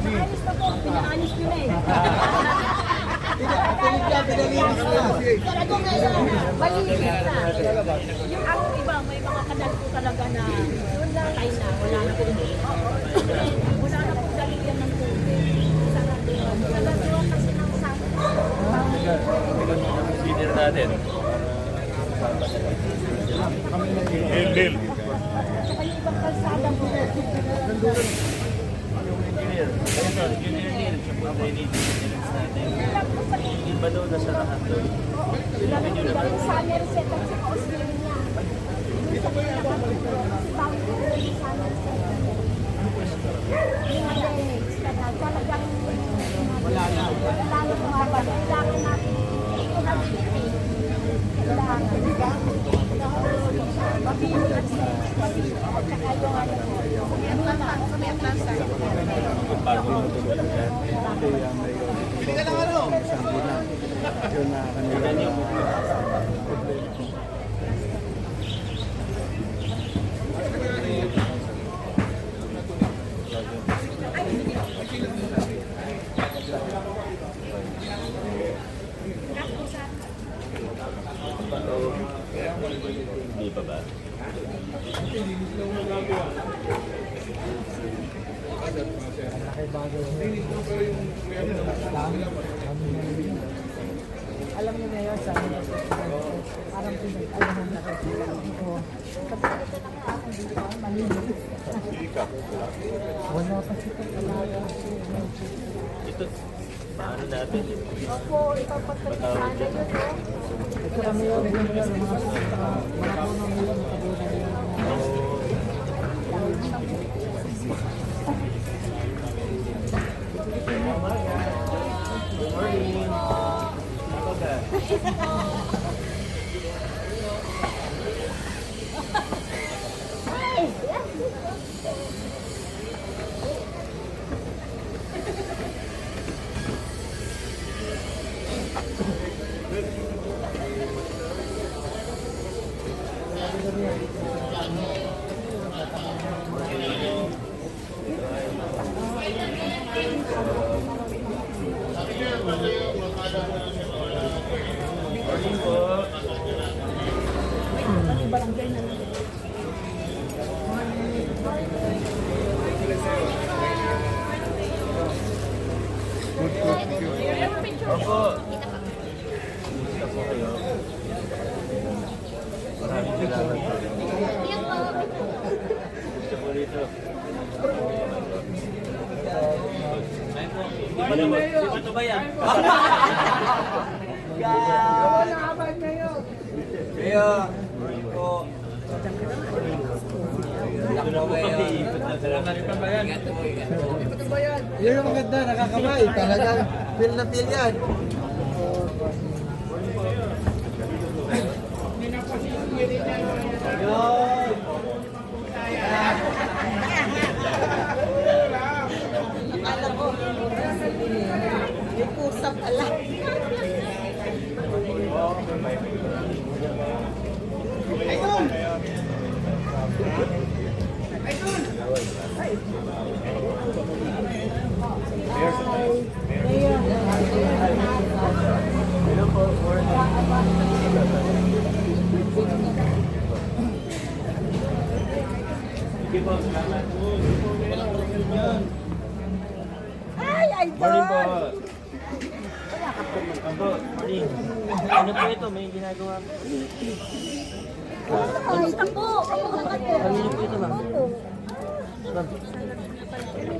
Ayos na po, pinaalis nyo na eh. Pinalinis na. Talagang ngayon, malinis na. Yung ang iba, may mga kanal po talaga na patay na, wala na po. Wala na po galigyan ng tubig. Nagagawa kasi ng sabi. Senior natin. Bill. Saka yung ibang kalsada po. Engineer. Engineer Neil. Siya po drainage maintenance natin. Iba daw nasa lahat doon. Yung summer set at saka Australia. Yung sa pinaka-boundary yung summer set. Yung damage na talagang wala na kumabalik. Kailangan natin ito na bibig. Kailangan. Mabili at mabili at saka yung ano po. Sa may Atlanta. Bago magtulog yan. Hindi ka lang ano? Yun na kanila. Hindi pa ba? Alam niyo na yun, sabi niya, parang pinag-alaman na kasi ko. Kasi ito na nga, hindi ko malinis. Wala pa siya talaga. Ito, paano natin? Opo, ipapagpagpag sana yun, no? Ito kami yun, mga punong yun, makabunan yun. Opo. Gusto po kayo. Maraming salamat po. Gusto po rito. Ito ba yan? Yun yung maganda, nakakamay. Talagang feel na feel yan. Akala ko, may pusa pala. Ay, Morning po. idol! Opo, morning. Ano po ito? May ginagawa po. Kamusta po? Kanino po ito, ma'am? Opo. Ma'am.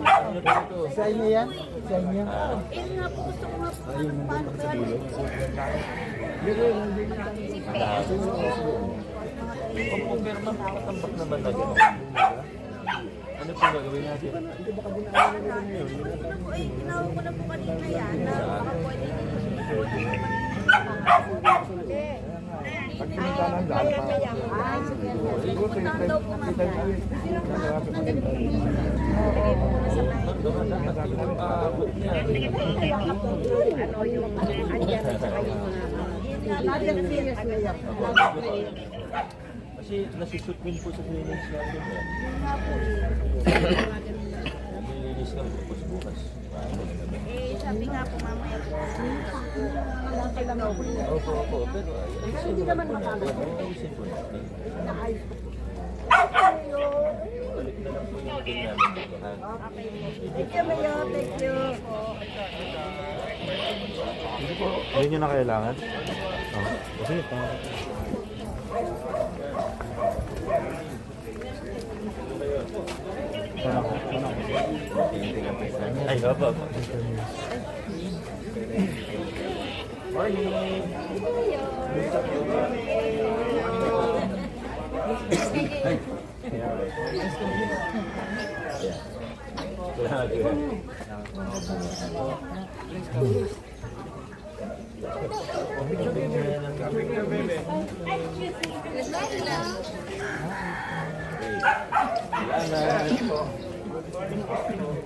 Ano po ito? Sa inyo yan? Sa inyo? Eh nga po, gusto ko nga po. Paano ba Opo, pero ma'am, patambak naman na gano'n. Ano po gagawin natin? Tinawag ko na po kanina yan na baka pwede puntahan daw po nga yan. Abot niya. Kasi nasushoot din po sa trainings natin. Nilinis kami bukas. sabi nga po mamaya po. Opo. Pero Hindi naman makakapit. ayusin po natin. Naayos ko. Balik na lang po yung team namin dito, ha? Thank you, Mayor. Thank you. Hindi nyo na kailangan? Oh. Kasi ito. Ay, opo. Morning!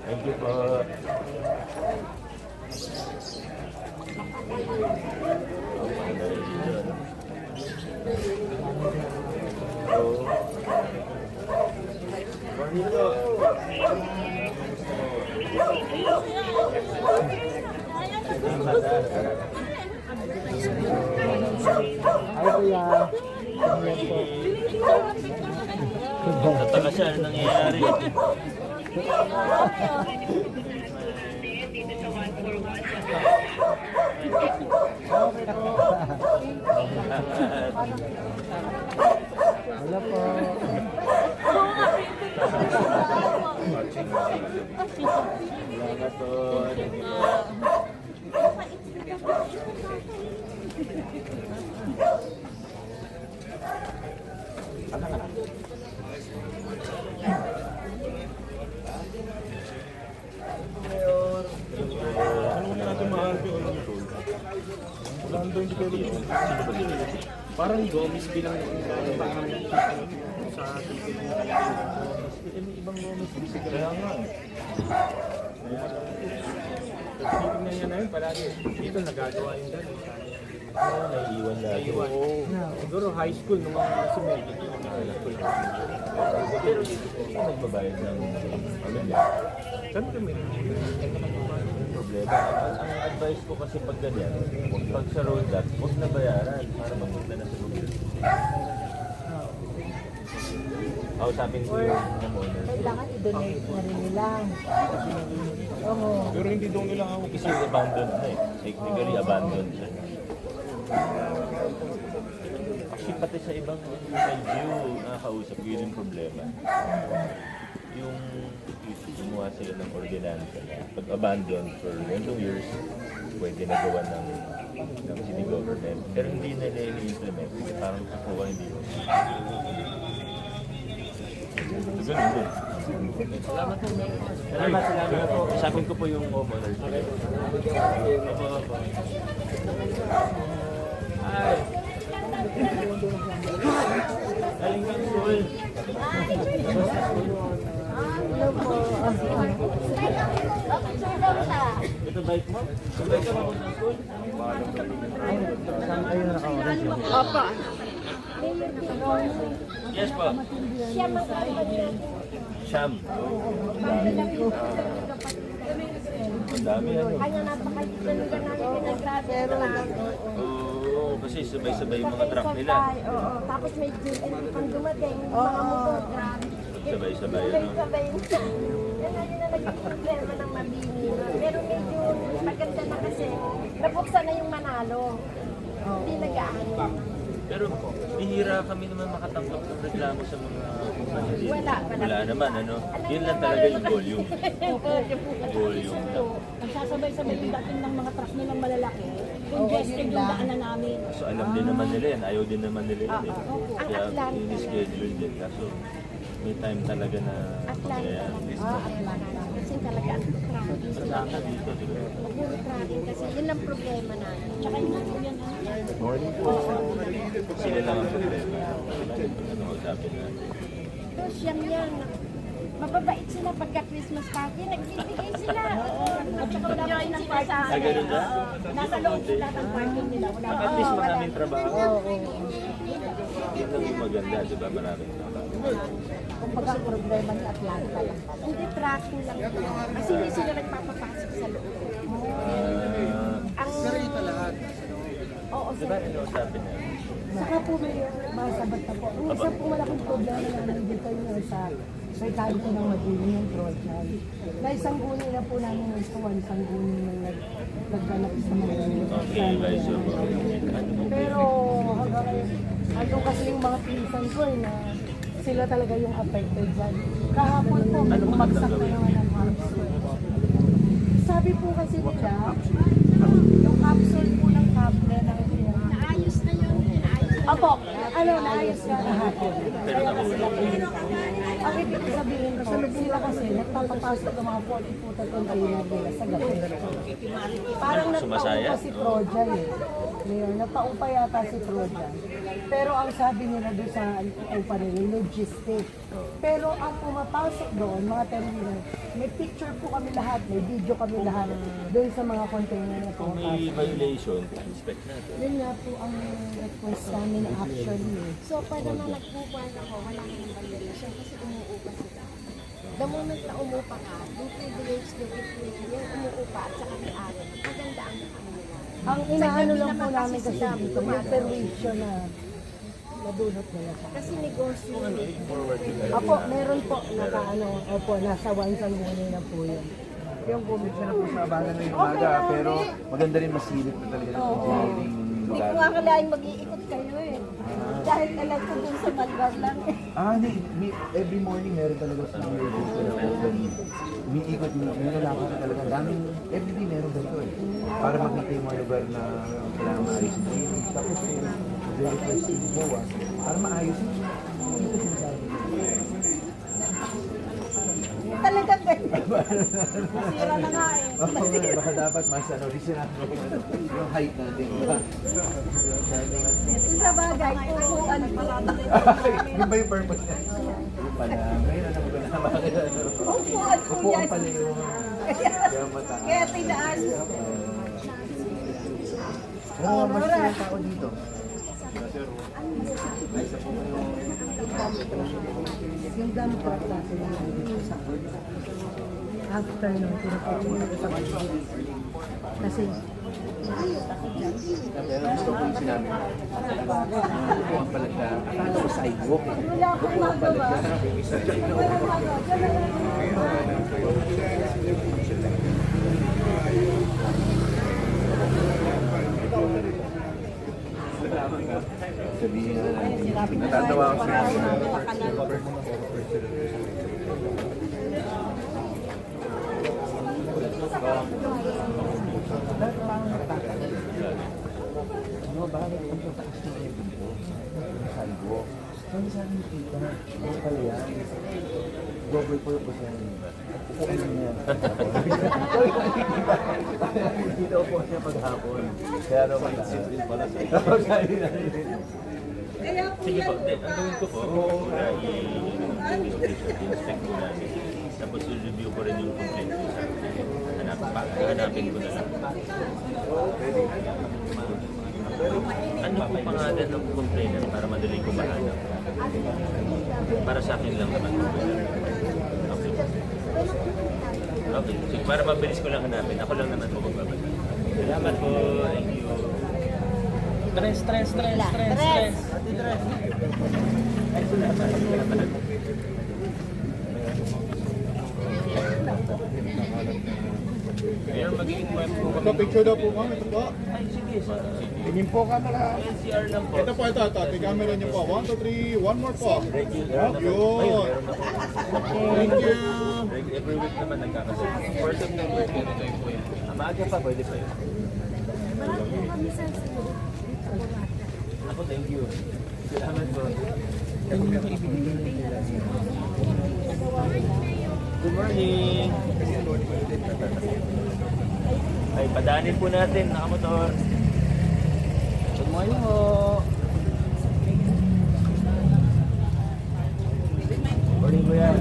Thank you po. Ay, kuya. Ayan po. Nataka siya, ano nangyayari? Wala po. Salamat po. Parang Gomez bilang parang sa Ibang Gomez, kaya nga. titignan niya na yun palagi. Dito nagagawa yung gano'n. Naiiwan lagi. Siguro high school nung mga si Mel. Pero hindi nagbabayad ng pamilya. Siyempre may Problema. Ang advice ko kasi pag ganyan, pag sa roadblock, huwag na bayaran para mamunta na sa gobyerno. Kausapin ko yung homeowner. Kailangan i-donate na rin nila. Oo. pero hindi daw nila ako. Kasi abandoned na eh. Technically abandoned siya. Actually, pati sa ibang LGU, nakakausap ko yun yung problema. Yung gumawa sila ng ordinansa na pag abandoned for 2 years, pwede na gawa ng city government. Pero hindi na nila i-implement kasi parang kakuha hindi yun. So, ganun din. Salamat po. Usapin ko po yung homeowners. Opo. Ay! Galing kang school. Hello po. Ito bike mo? Ito bike ka mapunta ng school? Saan kayo na naka-orange? Opo. Yes po. Siyam. Ang dami ano. Kaya napakalimutan namin pinagsasabi. Oo, kasi sabay-sabay yung mga truck nila. Oo, tapos may GLP pang dumating, mga motor, grabe. Sabay-sabay ano. Sabay-sabay. Yan na yun na naging problema ng Mabini. Pero medyo maganda na kasi nabuksan na yung Manalo. Hindi nag-aano. Pero bihira kami naman makatanggap ng reklamo sa mga kumpanya. Wala naman ano. Yun lang talaga yung volume. Volume lang. Nagsasabay-sabay yung dating ng mga truck nilang malalaki. Congested yung daanan namin. So alam din naman nila yan. Ayaw din naman nila yan eh. Ang Kaya Atlanta. ini-schedule din. Kaso may time talaga na Atlanta. Atlanta. Kasi talaga ang traffic. sa Atlanta dito, di ba? Puro traffic kasi yun ang problema natin. Tsaka yung ano yan. Morning po. Sila lang ang problema. Ano usapin natin. So, siyang yan. Mababait sila pagka Christmas party. Nagbibigay sila. At saka wala pa ng party. Ganun ba? Nasa loob sila ng party nila. Wala pa. At least maraming trabaho. Yun lang yung maganda, di ba? Maraming trabaho. Kumbaga ang problema ni Atlanta lang pala. Hindi traffic lang. Kasi hindi sila nagpapapasok sa loob. Di ba, inausapin na? Saka po may masabat na po. Ang isa po malaking problema namin dito yung sa vitality ng magulang yung Trojan. Na isang guni na po namin ng tuwan, isang guni na nagganap sa mga Okay, guys, so, ano mo? Pero hanggang kasi yung mga pinsan ko na sila talaga yung affected dyan. Kahapon po, may bumagsak na naman ang capsule. Sabi po kasi nila, yung capsule po ng cable ng Naayos na yun. Opo, naayos na lahat. Kaya kasi ang ibig sabihin ko, sila kasi nagpapapasok ng mga 40-footer container nila sa gabi. Parang nagpaupa si Trojan eh. Ngayon, nagpaupa yata si Trojan. Pero ang sabi nila doon sa upa nila, logistic. Pero ang pumapasok doon, mga terminal, may picture po kami lahat, may video kami lahat doon sa mga container na Kung may pumapasok. violation, inspect natin. Yun nga po ang request namin actually. So, pag naman nagpupuan ako, wala nang violation kasi umuupa sila. The moment na umupa ka, yung privilege yung umuupa at saka may-ari, maganda ang ano nila. Ang inaano lang po namin kasi dito, yung permission na nadunot nila sa Kasi negosyo yun eh. Forward yun. Apo, meron po, opo, nasa 1 sangguni na po yun. Yung commission na po sa abangan na yung umaga, pero maganda rin masilip na talaga ng engineering. Hindi ko nga kalahin mag-iikot kayo eh. Dahil alam ko dun sa Malbar lang eh. Every morning meron talaga sa umiikot, may lalakad na talaga. Daming, everyday meron ganito eh. Para makita yung mga lugar na kailangan maayos. Tapos very first thing po, para maayos yun. Dito sinasabi. Talagang ganyan. Masira na nga eh. Baka dapat mas reasonable yung height natin. Sa bagay, upuan po. Yun ba yung purpose niya? Yung pala, ngayon alam ko na bakit Upuan po upuan yan. pala yung kaya mataas. Kaya tinaan. Pero mas yung tao dito. Ay, isa po Yung dampot natin yung nandito sa after nung pinapatuloy ko sa budget. Kasi pero gusto ko yung sinabi. Upuan pala siya. Akala ko sidewalk eh. wala akong magawa. Sabihin na natin. Natatawa ako sa ano, bakit ang tataas na yung dito? Yung sidewalk. Sabi sa akin kita, ano pala yan? Double purpose yan. Upuan mo yan. Dito po siya paghapon. Kaya raw mataas. Sige po, ang gawin ko po, i-inspect ko namin. Tapos i-review ko rin yung complaint ko sa hanapin ko na lang. Ano po pangalan ng complainant para madali ko mahanap? Para sa akin lang naman. Okay. Okay, sige, para mabilis ko lang hanapin. Ako lang naman po magbabalik. Salamat po. Thank you. Stress. Ayun, mag-i-inform po kami. Picture daw po kami. Ito po. Ay, sige. Tingin po camera. NCR lang po. Ito po, ito. Tingin camera niyo po. 1, 2, 3. One more po. Regular na po. Yun. Ayun, meron na po. Thank you. Every week naman nagkakasal. First of November, ganito po yan. Maaga pa, pwede pa yun. Ako, thank you. Salamat po. Good morning. Ay, padanin po natin, nakamotor. Good morning po. Morning po yan.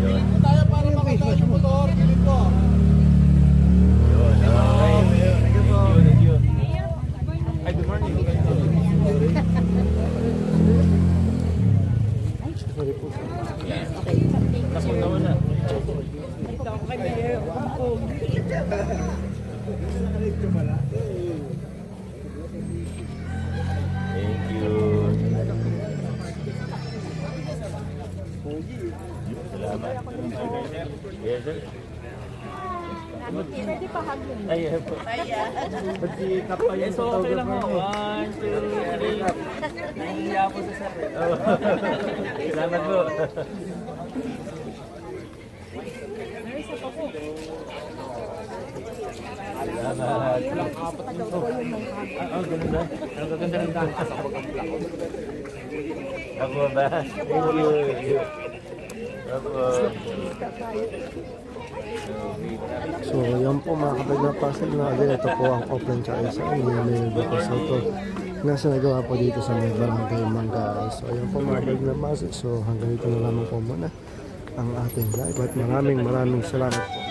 Yun. Tayo para makataas yung motor. Gilid po. Yun. Okay. Thank you. Ay, good morning. Naku, nauna. Thank you. Salamat. Yes, sir. Pwede pa hagin. Ayan po. Pagsikap pa yung photographer. 1, 2, 3. Nahihiya po sa sir. Salamat po. Salamat. Ganun ba? Ang gaganda ng dahil. Ako ba? Thank you. Ako. So yan po mga kapatid na pasal na again, ito po ang offline chaisa ni Mayor Vico Soto na sinagawa po dito sa may barangay Manggaay. So yan po mga kapatid na pasal. So hanggang dito na lamang po muna ang ating live at maraming salamat po.